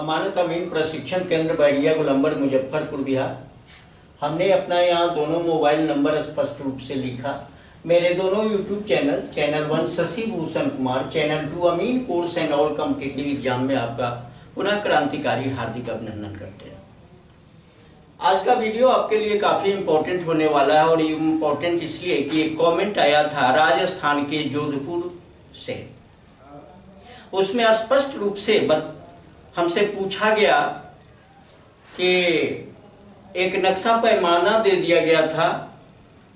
अमानत अमीन प्रशिक्षण केंद्र बैरिया गोलंबर मुजफ्फरपुर बिहार। हमने अपना यहाँ दोनों मोबाइल नंबर स्पष्ट रूप से लिखा। मेरे दोनों YouTube channel 1 Shashi Bhushan Kumar, channel 2 अमीन course and all competitive exam में आपका पुनः क्रांतिकारी हार्दिक अभिनंदन करते हैं। आज का वीडियो आपके लिए काफ़ी इम्पोर्टेंट होने वाला है और ये इम्पोर्टेंट इसलिए कि एक कमेंट आया था राजस्थान के जोधपुर से। उसमें स्पष्ट रूप से हमसे पूछा गया कि एक नक्शा पैमाना दे दिया गया था।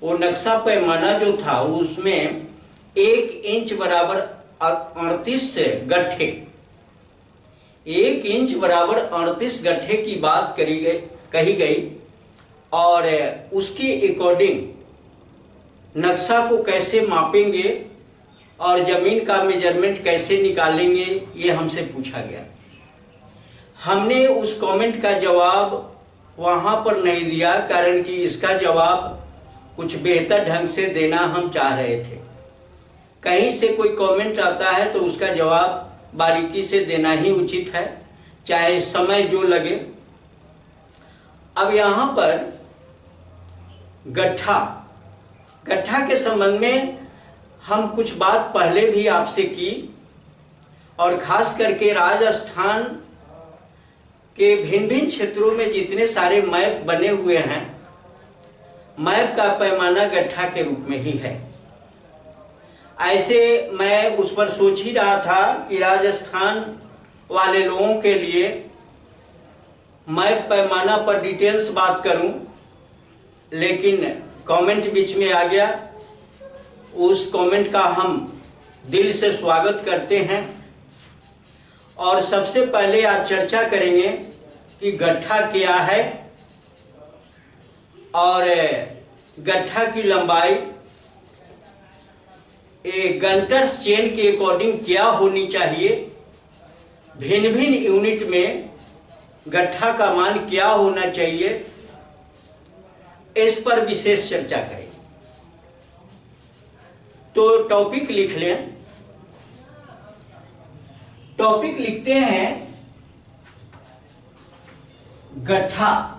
वो नक्शा पैमाना जो था उसमें 1 इंच बराबर 38 गट्ठे, 1 इंच बराबर 38 गट्ठे की बात कही गई और उसके अकॉर्डिंग नक्शा को कैसे मापेंगे और जमीन का मेजरमेंट कैसे निकालेंगे, ये हमसे पूछा गया। हमने उस कमेंट का जवाब वहाँ पर नहीं दिया, कारण कि इसका जवाब कुछ बेहतर ढंग से देना हम चाह रहे थे। कहीं से कोई कमेंट आता है तो उसका जवाब बारीकी से देना ही उचित है, चाहे समय जो लगे। अब यहाँ पर गट्ठा के संबंध में हम कुछ बात पहले भी आपसे की और खास करके राजस्थान के भिन्न भिन्न क्षेत्रों में जितने सारे मैप बने हुए हैं, मैप का पैमाना गट्ठा के रूप में ही है। ऐसे मैं उस पर सोच ही रहा था कि राजस्थान वाले लोगों के लिए मैप पैमाना पर डिटेल्स बात करूं, लेकिन कमेंट बीच में आ गया। उस कमेंट का हम दिल से स्वागत करते हैं और सबसे पहले आज चर्चा करेंगे कि गट्ठा क्या है और गट्ठा की लंबाई एक गंटर्स चेन के अकॉर्डिंग क्या होनी चाहिए, भिन्न भिन्न यूनिट में गट्ठा का मान क्या होना चाहिए, इस पर विशेष चर्चा करें। तो टॉपिक लिख लें। टॉपिक लिखते हैं गट्ठा।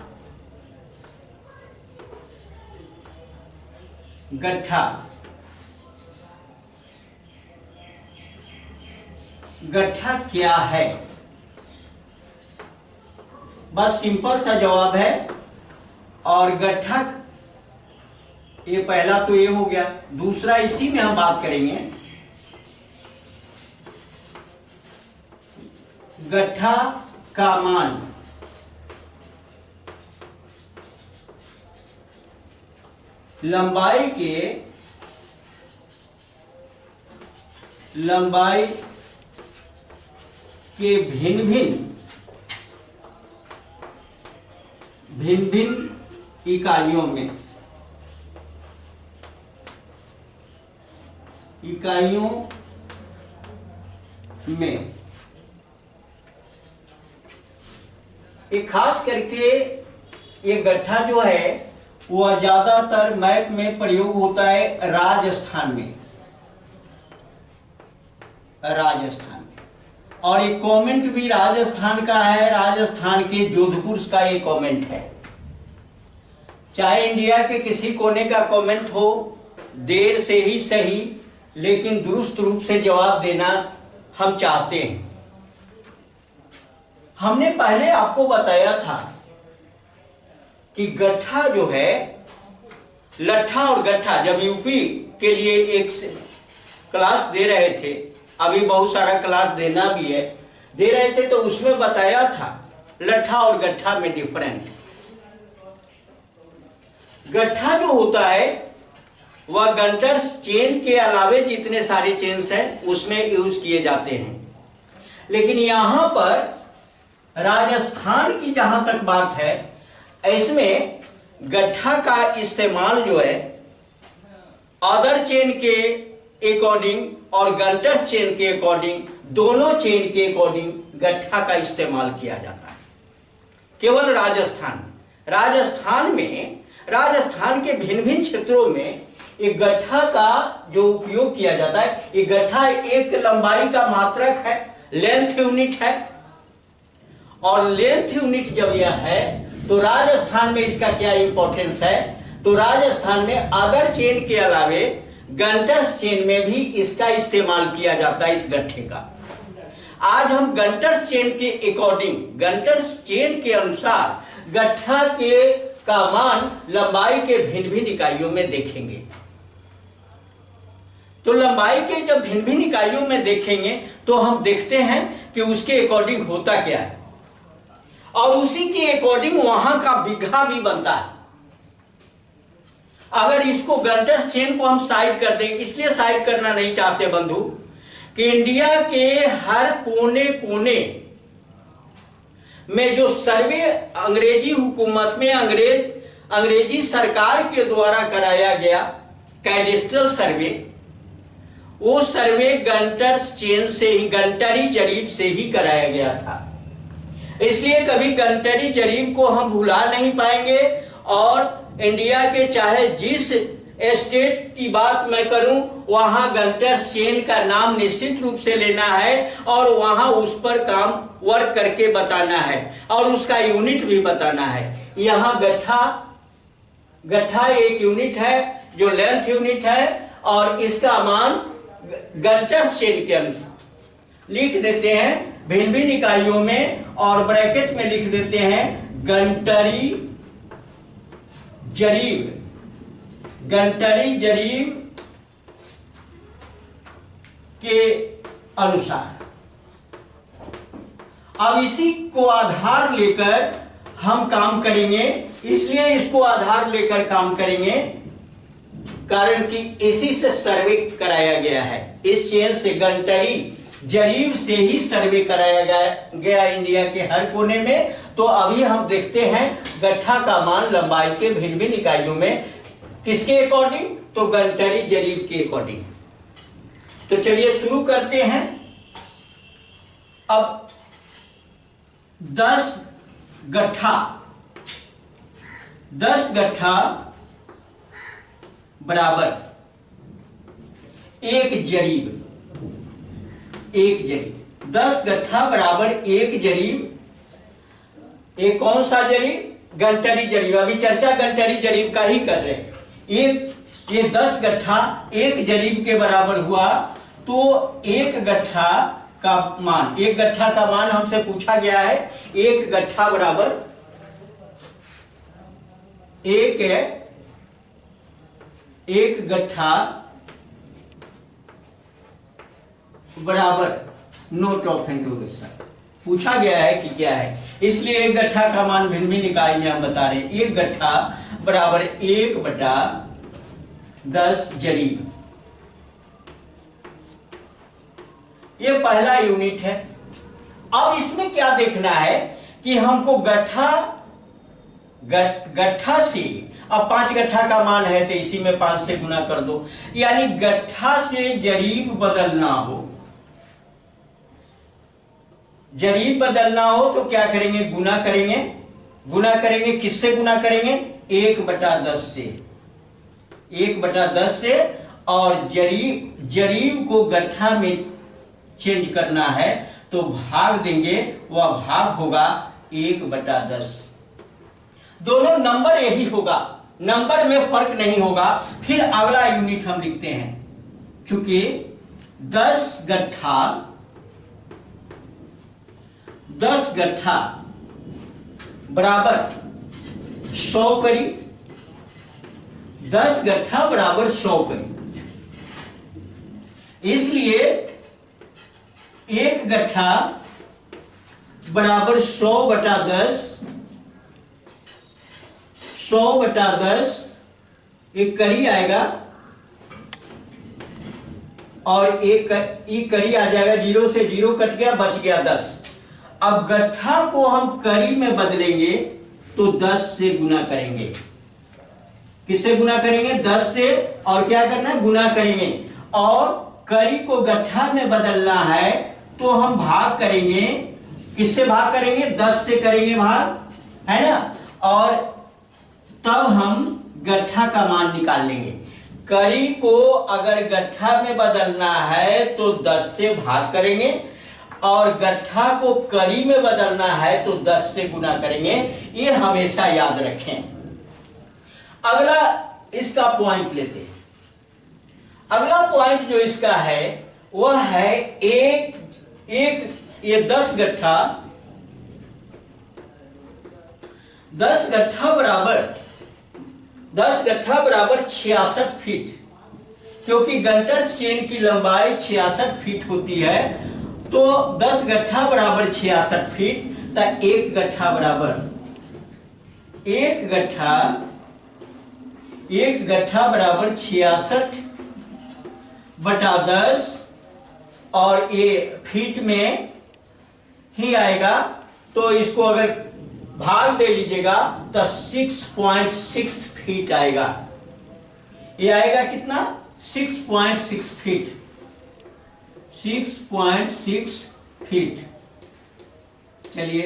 गट्ठा क्या है? बस सिंपल सा जवाब है। और गट्ठा, ये पहला तो ये हो गया। दूसरा इसी में हम बात करेंगे गट्ठा का मान। लंबाई के भिन्न भिन्न इकाइयों में एक खास करके ये गट्ठा जो है वह ज्यादातर मैप में प्रयोग होता है राजस्थान में। और ये कमेंट भी राजस्थान का है, राजस्थान के जोधपुर का ये कमेंट है। चाहे इंडिया के किसी कोने का कमेंट हो, देर से ही सही, लेकिन दुरुस्त रूप से जवाब देना हम चाहते हैं। हमने पहले आपको बताया था कि गट्ठा जो है, लट्ठा और गट्ठा, जब यूपी के लिए एक क्लास दे रहे थे, अभी बहुत सारा क्लास देना भी है, दे रहे थे, तो उसमें बताया था लट्ठा और गट्ठा में डिफरेंट। गट्ठा जो होता है वह गंटर्स चेन के अलावे जितने सारे चेन्स हैं उसमें यूज किए जाते हैं। लेकिन यहां पर राजस्थान की जहां तक बात है, इसमें गट्ठा का इस्तेमाल जो है अदर चेन के अकॉर्डिंग और गंटर्स चेन के अकॉर्डिंग, दोनों चेन के अकॉर्डिंग गट्ठा का इस्तेमाल किया जाता है। केवल राजस्थान में, राजस्थान के भिन्न भिन्न क्षेत्रों में एक गट्ठा का जो उपयोग किया जाता है, ये गट्ठा एक लंबाई का मात्रक है, लेंथ यूनिट है और लेंथ यूनिट जब यह है तो राजस्थान में इसका क्या इंपॉर्टेंस है, तो राजस्थान में अदर चेन के अलावे गंटर्स चेन में भी इसका इस्तेमाल किया जाता है इस गट्ठे का। आज हम गंटर्स चेन के अकॉर्डिंग, गंटर्स चेन के अनुसार गट्ठा के का मान लंबाई के भिन्न भिन्न इकाइयों में देखेंगे। तो लंबाई के जब भिन्न भिन्न इकाइयों में देखेंगे तो हम देखते हैं कि उसके अकॉर्डिंग होता क्या है, और उसी के अकॉर्डिंग वहां का बीघा भी बनता है। अगर इसको गंटर्स चेन को हम साइड कर दें, इसलिए साइड करना नहीं चाहते बंधु कि इंडिया के हर कोने कोने में जो सर्वे अंग्रेजी हुकूमत में अंग्रेजी सरकार के द्वारा कराया गया कैडेस्ट्रल सर्वे, वो सर्वे गंटर्स चेन से ही, गंटरी जरीब से ही कराया गया था। इसलिए कभी गंटरी जरीब को हम भुला नहीं पाएंगे। और इंडिया के चाहे जिस स्टेट की बात मैं करूं, वहां गंटर्स चेन का नाम निश्चित रूप से लेना है और वहां उस पर काम वर्क करके बताना है और उसका यूनिट भी बताना है। यहां गट्ठा एक यूनिट है जो लेंथ यूनिट है और इसका मान गंटर्स चेन के अनुसार लिख देते हैं भिन्न भिन्न इकाइयों में, और ब्रैकेट में लिख देते हैं गंटरी जरीब, गंटरी जरीब के अनुसार। अब इसी को आधार लेकर हम काम करेंगे, इसलिए इसको आधार लेकर काम करेंगे कारण कि इसी से सर्वे कराया गया है। इस चेन से, गंटरी जरीब से ही सर्वे कराया गया इंडिया के हर कोने में। तो अभी हम देखते हैं गट्ठा का मान लंबाई के भिन्न भिन्न इकाइयों में किसके अकॉर्डिंग, तो गंटरी जरीब के अकॉर्डिंग। तो चलिए शुरू करते हैं। अब 10 गट्ठा बराबर एक जरीब, 10 गट्ठा बराबर एक जरीब। एक कौन सा जरीब, गंटरी जरीब। अभी चर्चा गंटरी जरीब का ही कर रहे हैं। ये 10 गट्ठा एक जरीब के बराबर हुआ, तो एक गट्ठा का मान हमसे पूछा गया है। एक गट्ठा बराबर एक गट्ठा बराबर, नोट ऑफ इंटरोगेशन पूछा गया है कि क्या है, इसलिए एक गट्ठा का मान भिन्न भिन्न इकाई में हम बता रहे हैं। एक गट्ठा बराबर 1/10 जरीब, ये पहला यूनिट है। अब इसमें क्या देखना है कि हमको गट्ठा से, अब 5 गट्ठा का मान है तो इसी में 5 से गुना कर दो, यानी गट्ठा से जरीब बदलना हो। जरीब बदलना हो तो क्या करेंगे, गुना करेंगे। किससे गुना करेंगे, 1/10 से, 1/10 से। और जरीब को गट्ठा में चेंज करना है तो भाग देंगे, वह भाग होगा 1/10। दोनों नंबर यही होगा, नंबर में फर्क नहीं होगा। फिर अगला यूनिट हम लिखते हैं, चूंकि 10 गट्ठा बराबर 100 करी, 10 गट्ठा बराबर 100 करी, इसलिए एक गट्ठा बराबर 100/10, 100/10 एक करी आएगा और एक करी आ जाएगा, 0 से 0 कट गया, बच गया 10। अब गट्ठा को हम करी में बदलेंगे तो 10 से गुना करेंगे। किससे गुना करेंगे, 10 से, और क्या करना है, गुना करेंगे। और करी को गट्ठा में बदलना है तो हम भाग करेंगे, किससे भाग करेंगे, 10 से करेंगे भाग, है ना। और तब हम गट्ठा का मान निकाल लेंगे। करी को अगर गट्ठा में बदलना है तो 10 से भाग करेंगे और गट्ठा को कड़ी में बदलना है तो 10 से गुना करेंगे, ये हमेशा याद रखें। अगला इसका पॉइंट लेते हैं। अगला पॉइंट जो इसका है वह है ये 10 गट्ठा, 10 गट्ठा बराबर 66 फीट, क्योंकि गंटर चेन की लंबाई 66 फीट होती है, तो 10 गट्ठा बराबर 66 फीट, तो एक गट्ठा बराबर 66 बटा 10, और ये फीट में ही आएगा, तो इसको अगर भाग दे लीजिएगा तो 6.6 फीट आएगा। ये आएगा कितना? 6.6 फीट, 6.6 फीट। चलिए,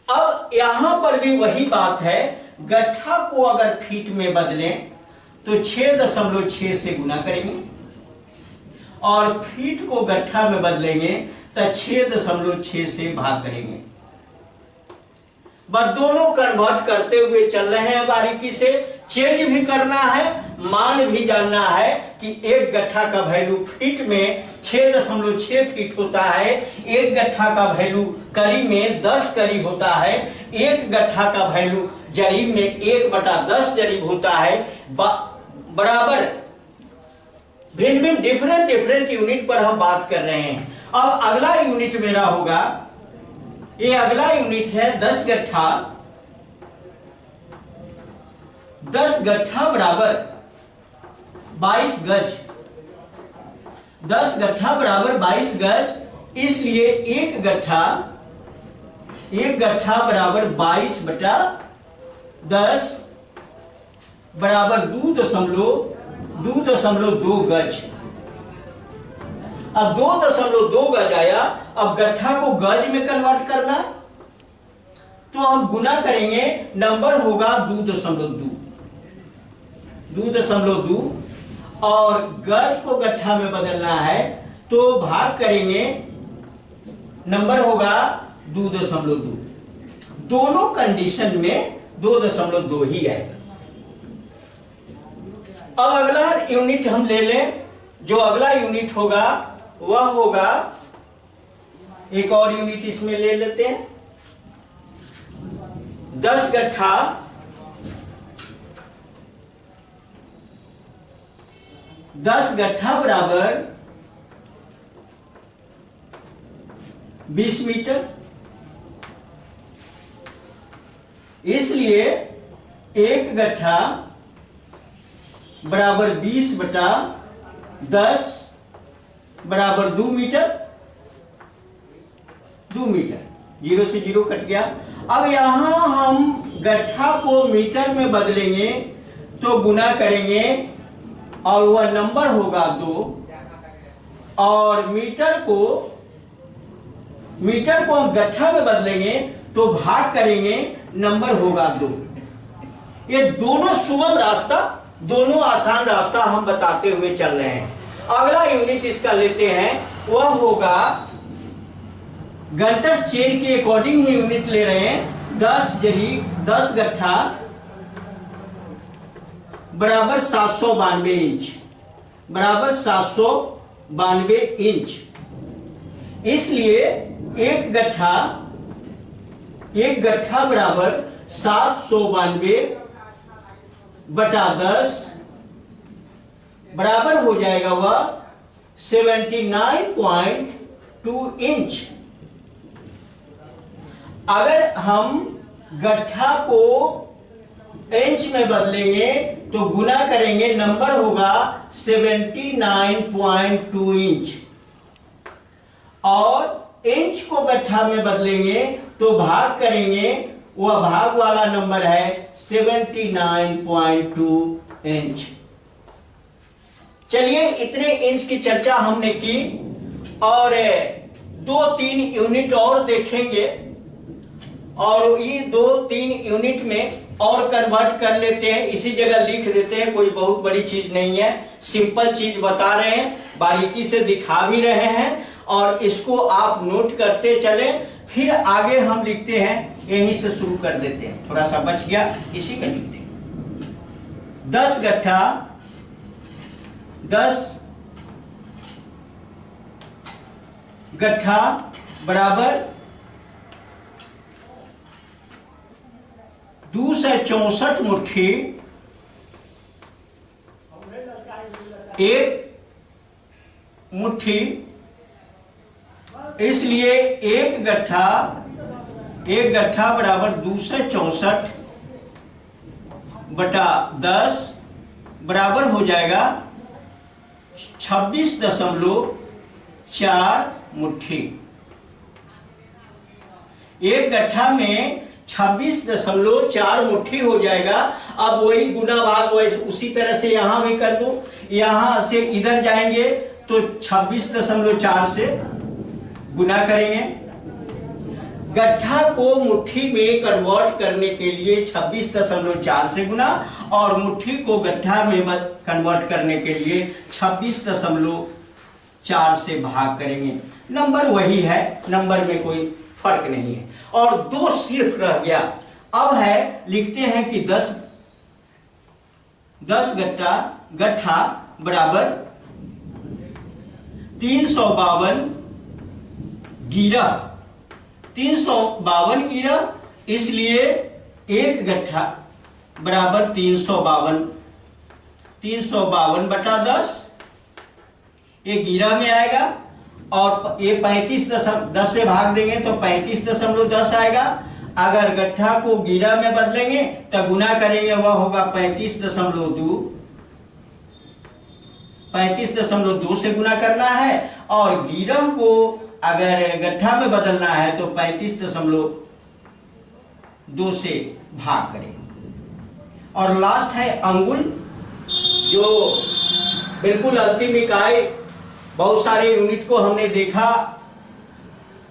अब यहां पर भी वही बात है, गट्ठा को अगर फीट में बदलें तो 6.6 से गुना करेंगे, और फीट को गट्ठा में बदलेंगे तो 6.6 से भाग करेंगे। बस दोनों कन्वर्ट करते हुए चल रहे हैं, बारीकी से चेंज भी करना है, मान भी जानना है कि एक गट्ठा का वैल्यू फीट में 6.6 फीट होता है, एक गट्ठा का वैल्यू कड़ी में 10 कड़ी होता है, एक गट्ठा का वैल्यू जरीब में 1/10 जरीब होता है। बराबर भिन्न भिन्न डिफरेंट यूनिट पर हम बात कर रहे हैं। अब अगला यूनिट मेरा होगा, ये अगला यूनिट है 10 गट्ठा। 10 गट्ठा बराबर 22 गज, 10 गट्ठा बराबर 22 गज, इसलिए एक गट्ठा बराबर 22/10 बराबर 2.2 गज। अब 2.2 गज आया। अब गट्ठा को गज में कन्वर्ट करना, तो हम गुना करेंगे, नंबर होगा 2.2, और गज को गट्ठा में बदलना है तो भाग करेंगे, नंबर होगा 2.2। दोनों कंडीशन में 2.2 ही आएगा। अब अगला यूनिट हम ले लें, जो अगला यूनिट होगा वह होगा, एक और यूनिट इसमें ले लेते हैं। 10 गट्ठा 10 गट्ठा बराबर 20 मीटर, इसलिए एक गट्ठा बराबर 20/10 बराबर 2 मीटर, 0 से 0 कट गया। अब यहां हम गट्ठा को मीटर में बदलेंगे तो गुना करेंगे और वह नंबर होगा 2, और मीटर को हम गट्ठा में बदलेंगे तो भाग करेंगे, नंबर होगा 2। ये दोनों सुगम रास्ता, दोनों आसान रास्ता हम बताते हुए चल रहे हैं। अगला यूनिट इसका लेते हैं, वह होगा गंटर चेन के अकॉर्डिंग ही यूनिट ले रहे हैं। 10 गट्ठा बराबर 792 इंच, बराबर 792 इंच, इसलिए एक गट्ठा बराबर 792/10 बराबर हो जाएगा वह 79.2 इंच। अगर हम गट्ठा को इंच में बदलेंगे तो गुना करेंगे, नंबर होगा 79.2 इंच, और इंच को गट्ठा में बदलेंगे तो भाग करेंगे, वह भाग वाला नंबर है 79.2 इंच। चलिए, इतने इंच की चर्चा हमने की, और 2-3 यूनिट और देखेंगे, और ये 2-3 यूनिट में और कन्वर्ट कर लेते हैं, इसी जगह लिख देते हैं, कोई बहुत बड़ी चीज नहीं है, सिंपल चीज बता रहे हैं, बारीकी से दिखा भी रहे हैं, और इसको आप नोट करते चले, फिर आगे हम लिखते हैं, यहीं से शुरू कर देते हैं, थोड़ा सा बच गया इसी में लिख देंगे। 10 गट्ठा 10 गट्ठा बराबर 264 मुट्ठी, एक मुट्ठी, इसलिए एक गट्ठा बराबर 264 बटा 10 बराबर हो जाएगा 26.4 मुट्ठी। एक गट्ठा में 26.4 मुट्ठी हो जाएगा। अब वही गुना भाग वैसे उसी तरह से यहां भी कर दो, यहां से इधर जाएंगे तो 26.4 से गुना करेंगे। गट्ठा को मुट्ठी में कन्वर्ट करने के लिए 26.4 से गुना और मुट्ठी को गट्ठा में कन्वर्ट करने के लिए 26.4 से भाग करेंगे। नंबर वही है, नंबर में कोई फर्क नहीं है। और 2 सिर्फ रह गया। अब है, लिखते हैं कि 10 गट्ठा बराबर 352 गिरा, 352 गिरा, इसलिए एक गट्ठा बराबर 352 बटा 10, ये गिरा में आएगा और ये 10 से भाग देंगे तो 35.10 आएगा। अगर गट्ठा को गिरा में बदलेंगे तो गुना करेंगे, वह होगा 35.2 से गुना करना है और गिरा को अगर गट्ठा में बदलना है तो 35.2 से भाग करेंगे। और लास्ट है अंगुल, जो बिल्कुल अंतिम इकाई, बहुत सारे यूनिट को हमने देखा।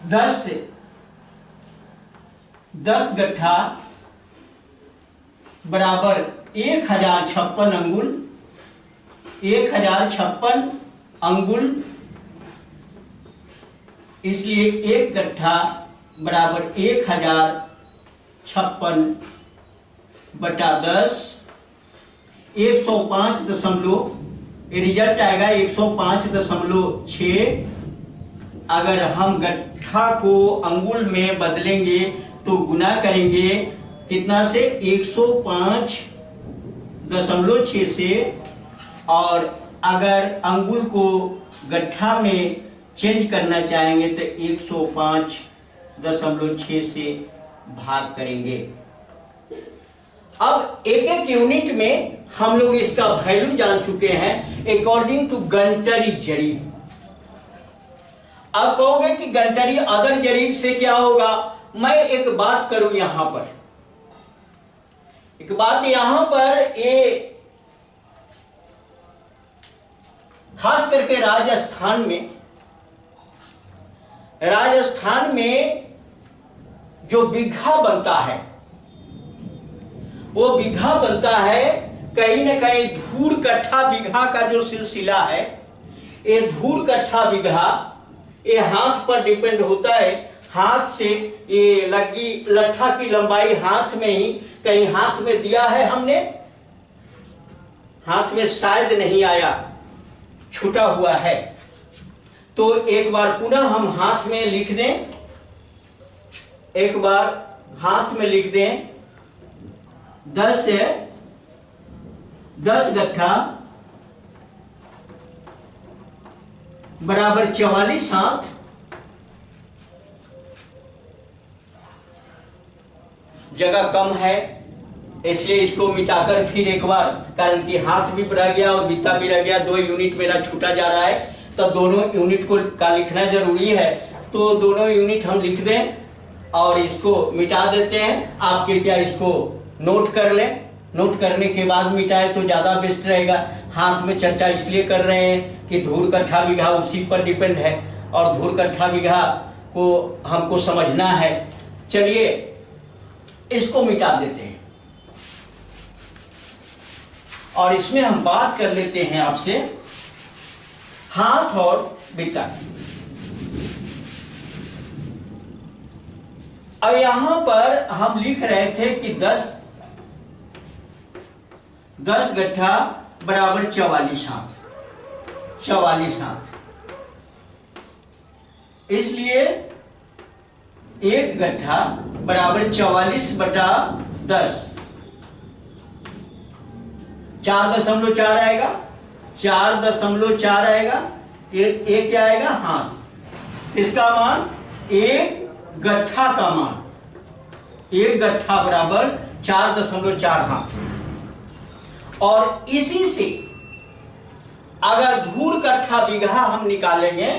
10 गट्ठा बराबर 1056 अंगुल, 1056 अंगुल, इसलिए एक गट्ठा बराबर 1056 बटा 10, 105 रिजल्ट आएगा 105.6। अगर हम गट्ठा को अंगुल में बदलेंगे तो गुना करेंगे कितना से, 105.6 से, और अगर अंगुल को गट्ठा में चेंज करना चाहेंगे तो 105.6 से भाग करेंगे। अब एक एक यूनिट में हम लोग इसका वैल्यू जान चुके हैं अकॉर्डिंग टू गंटरी जरीब। अब कहोगे कि गंटरी अदर जरीब से क्या होगा। मैं एक बात करूं यहां पर, ये खास करके राजस्थान में जो बीघा बनता है, वो बीघा बनता है कहीं न कहीं धूर कट्ठा बीघा का जो सिलसिला है, ये धूर कट्ठा बीघा ये हाथ पर डिपेंड होता है। हाथ से ये लट्ठा की लंबाई हाथ में ही, कहीं हाथ में दिया है हमने, हाथ में शायद नहीं आया, छूटा हुआ है। तो एक बार पुनः हम हाथ में लिख दें, एक बार हाथ में लिख दें, 10 गट्ठा बराबर 44 हाथ, जगह कम है इसलिए इसको मिटाकर फिर एक बार, कारण कि हाथ भी रह गया और बित्ता भी रह गया, 2 यूनिट मेरा छूटा जा रहा है, तो दोनों यूनिट को का लिखना जरूरी है। तो दोनों यूनिट हम लिख दें और इसको मिटा देते हैं। आप कृपया इसको नोट कर लें, नोट करने के बाद मिटाए तो ज्यादा बेस्ट रहेगा। हाथ में चर्चा इसलिए कर रहे हैं कि धूर कट्ठा बीघा उसी पर डिपेंड है और धूर कट्ठा बीघा को हमको समझना है। चलिए इसको मिटा देते हैं और इसमें हम बात कर लेते हैं आपसे हाथ और बित्ता की। अब यहां पर हम लिख रहे थे कि 10 गट्ठा बराबर 44 हाथ, 44 हाथ। इसलिए 1 गट्ठा बराबर 44/10, 4.4 आएगा, 4.4 आएगा। एक क्या आएगा? हाथ। इसका मान 1 गट्ठा का मान, 1 गट्ठा बराबर 4.4 हाथ। और इसी से अगर धूर कट्ठा बीघा हम निकालेंगे,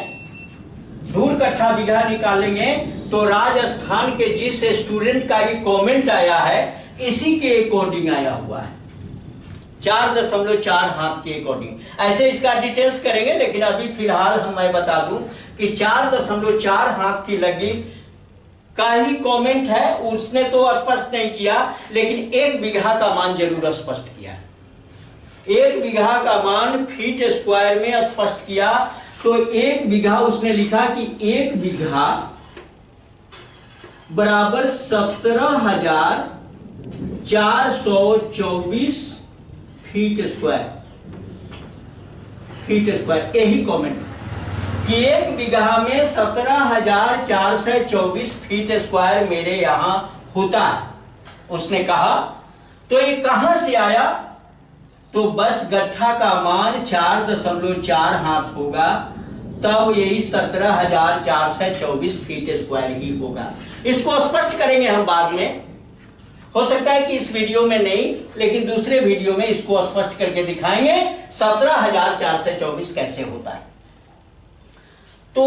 धूर कट्ठा बीघा निकालेंगे, तो राजस्थान के जिस स्टूडेंट का ये कमेंट आया है इसी के अकॉर्डिंग आया हुआ है, 4.4 हाथ के अकॉर्डिंग। ऐसे इसका डिटेल्स करेंगे, लेकिन अभी फिलहाल मैं बता दूं कि 4.4 हाथ की लगी का ही कमेंट है। उसने तो स्पष्ट नहीं किया, लेकिन 1 बीघा का मान जरूर स्पष्ट किया। 1 बीघा का मान फीट स्क्वायर में स्पष्ट किया। तो 1 बीघा उसने लिखा कि 1 बीघा बराबर 17,424 फीट स्क्वायर, फीट स्क्वायर। यही कमेंट कि 1 बीघा में 17,424 फीट स्क्वायर मेरे यहां होता है, उसने कहा। तो ये कहां से आया? तो बस गट्ठा का मान 4.4 हाथ होगा, तब यही 17,424 फीट स्क्वायर ही होगा। इसको स्पष्ट करेंगे हम बाद में, हो सकता है कि इस वीडियो में नहीं, लेकिन दूसरे वीडियो में इसको स्पष्ट करके दिखाएंगे 17,424 कैसे होता है। तो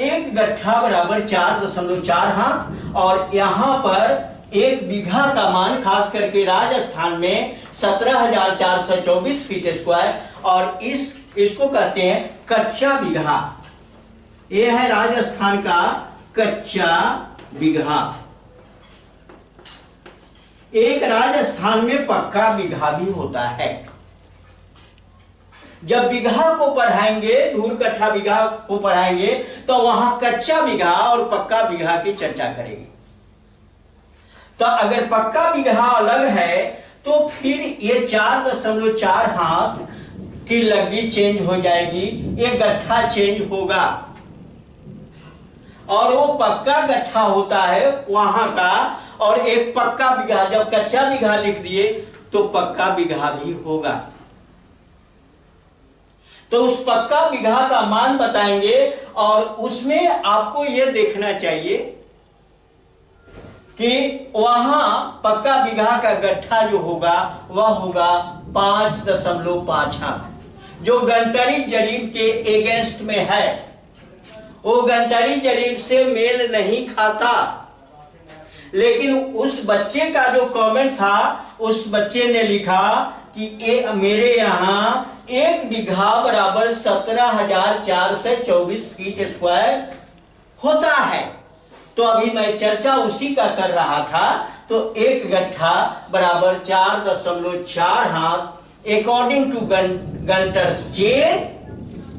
1 गट्ठा बराबर 4.4 हाथ, और यहां पर 1 बीघा का मान खास करके राजस्थान में 17,424 फीट स्क्वायर, और इसको कहते हैं कच्चा बीघा। यह है राजस्थान का कच्चा बीघा। एक राजस्थान में पक्का बीघा भी होता है। जब बीघा को पढ़ाएंगे, धूर कट्ठा बीघा को पढ़ाएंगे, तो वहां कच्चा बीघा और पक्का बीघा की चर्चा करेंगे। तो अगर पक्का बीघा अलग है तो फिर ये 4.4 हाथ की लगी चेंज हो जाएगी, ये गट्ठा चेंज होगा, और वो पक्का गट्ठा होता है वहां का। और एक पक्का बीघा, जब कच्चा बीघा लिख दिए तो पक्का बीघा भी होगा। तो उस पक्का बीघा का मान बताएंगे, और उसमें आपको यह देखना चाहिए कि वहां पक्का बीघा का गट्ठा जो होगा वह होगा 5.5 हाथ, जो गंटरी जरीब के एगेंस्ट में है। वो गंटरी जरीब से मेल नहीं खाता। लेकिन उस बच्चे का जो कमेंट था, उस बच्चे ने लिखा कि मेरे यहां 1 बीघा बराबर 17,424 फीट स्क्वायर होता है। तो अभी मैं चर्चा उसी का कर रहा था। तो 1 गट्ठा बराबर 4.4 हाथ according to Gunter's chain,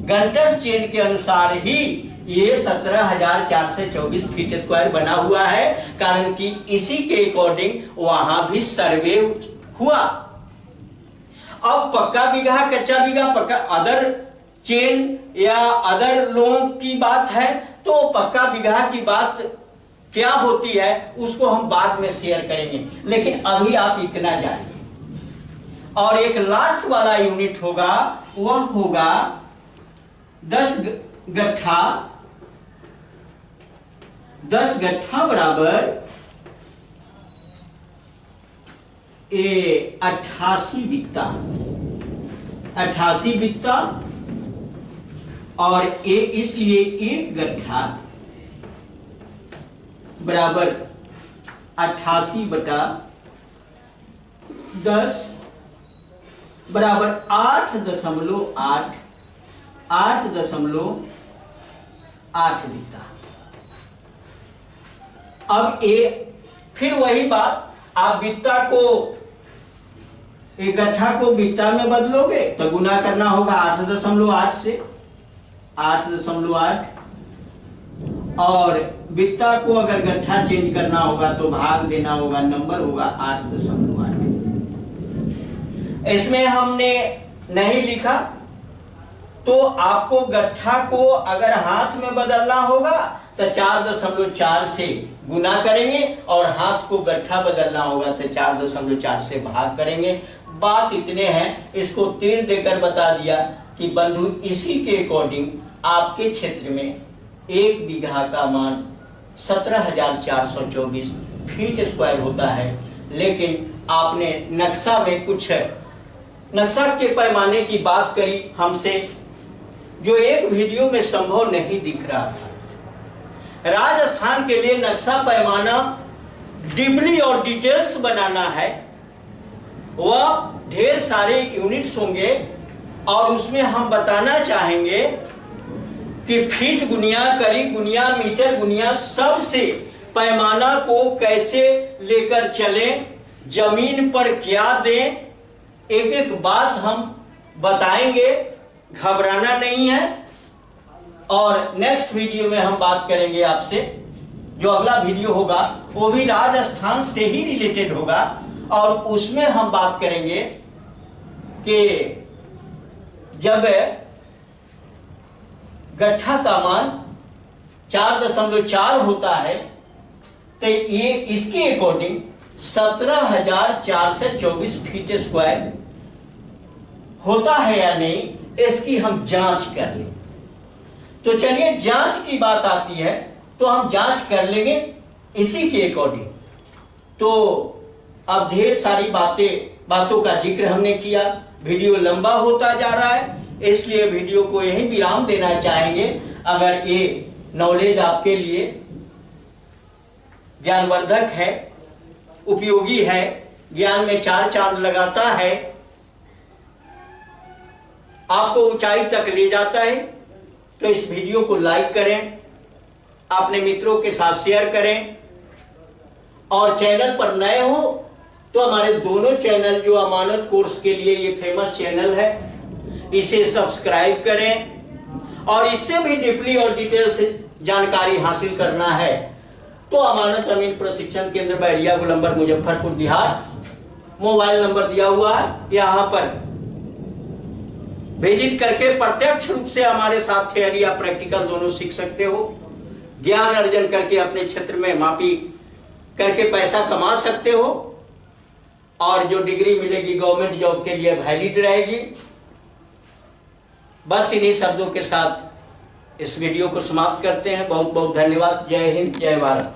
Gunter chain के अनुसार ही ये 17,424 फीट स्क्वायर बना हुआ है, कारण कि इसी के अकॉर्डिंग वहां भी सर्वे हुआ। अब पक्का बीघा, कच्चा बीघा, पक्का अदर चेन या अदर लोगों की बात है, तो पक्का बीघा की बात क्या होती है उसको हम बाद में शेयर करेंगे, लेकिन अभी आप इतना जानिए। और एक लास्ट वाला यूनिट होगा, वह होगा 10 गट्ठा। 10 गट्ठा बराबर 88 बित्ता, 88 बित्ता। और इसलिए 1 गट्ठा बराबर 88/10 बराबर 8.8 बित्ता। अब फिर वही बात, आप बित्ता को, एक गट्ठा को बित्ता में बदलोगे तो गुना करना होगा 8.8 से, 8.8 और बित्ता को अगर गट्ठा चेंज करना होगा तो भाग देना होगा, नंबर होगा 8.8। इसमें हमने नहीं लिखा, तो आपको गट्ठा को अगर हाथ में बदलना होगा तो 4.4 से गुना करेंगे और हाथ को गट्ठा बदलना होगा तो 4.4 से भाग करेंगे। बात इतने हैं, इसको तीर देकर बता दिया कि बंधु इसी के अकॉर्डिंग आपके क्षेत्र में 1 बीघा का मान 17,424 फीट स्क्वायर होता है। लेकिन आपने नक्शा में कुछ नक्शा के पैमाने की बात करी हमसे, जो एक वीडियो में संभव नहीं दिख रहा था। राजस्थान के लिए नक्शा पैमाना डीपली और डिटेल्स बनाना है, वह ढेर सारे यूनिट्स होंगे और उसमें हम बताना चाहेंगे कि फीट गुनिया, कड़ी गुनिया, मीटर गुनिया, सबसे पैमाना को कैसे लेकर चलें, जमीन पर क्या दें, एक एक बात हम बताएंगे, घबराना नहीं है। और नेक्स्ट वीडियो में हम बात करेंगे आपसे, जो अगला वीडियो होगा वो भी राजस्थान से ही रिलेटेड होगा और उसमें हम बात करेंगे कि जब गट्ठा का मान 4.4 होता है तो ये इसके अकॉर्डिंग 17,424 फीट स्क्वायर होता है या नहीं, इसकी हम जांच कर लें। तो चलिए, जांच की बात आती है तो हम जांच कर लेंगे इसी के अकॉर्डिंग। तो अब ढेर सारी बातों का जिक्र हमने किया, वीडियो लंबा होता जा रहा है, इसलिए वीडियो को यहीं विराम देना चाहेंगे। अगर ये नॉलेज आपके लिए ज्ञानवर्धक है, उपयोगी है, ज्ञान में 4 चांद लगाता है, आपको ऊंचाई तक ले जाता है, तो इस वीडियो को लाइक करें, अपने मित्रों के साथ शेयर करें और चैनल पर नए हो तो हमारे दोनों चैनल, जो अमानत कोर्स के लिए ये फेमस चैनल है, इसे सब्सक्राइब करें। और इससे भी डीपली और डिटेल से जानकारी हासिल करना है तो अमानत अमीन प्रशिक्षण केंद्र बैरिया गोलंबर मुजफ्फरपुर बिहार, मोबाइल नंबर दिया हुआ है, यहाँ पर विजिट करके प्रत्यक्ष रूप से हमारे साथ थियरी या प्रैक्टिकल दोनों सीख सकते हो। ज्ञान अर्जन करके अपने क्षेत्र में मापी करके पैसा कमा सकते हो और जो डिग्री मिलेगी गवर्नमेंट जॉब के लिए वैलिड रहेगी। बस इन्हीं शब्दों के साथ इस वीडियो को समाप्त करते हैं। बहुत बहुत धन्यवाद। जय हिंद, जय भारत।